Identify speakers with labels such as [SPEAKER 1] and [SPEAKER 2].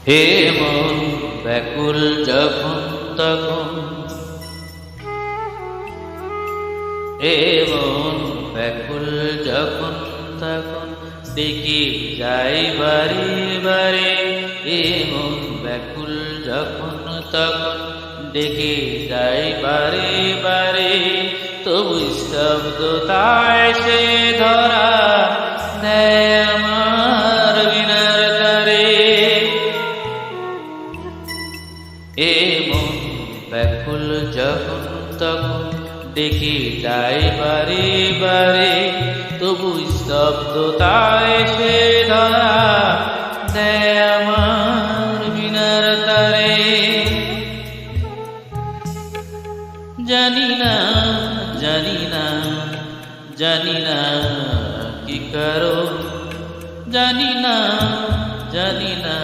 [SPEAKER 1] হে মন ব্যাকুল যখন তখন, হে মন ব্যাকুল যখন তখন ডেকে যাই বারে বারে। হে মন ব্যাকুল যখন তখন ডেকে যাই বারে বারে। তবু স্তব্ধতায় সে ধরা দেয় আমার বিনার তারে। এ মন ব্যাকুল যখন তখন ডেকে যাই বারে বারে। তবু স্তব্ধতায় সে ধরা দেয় আমার বিনার তারে। জানি না জানি না জানি না কি কারণ, জানি না জানি না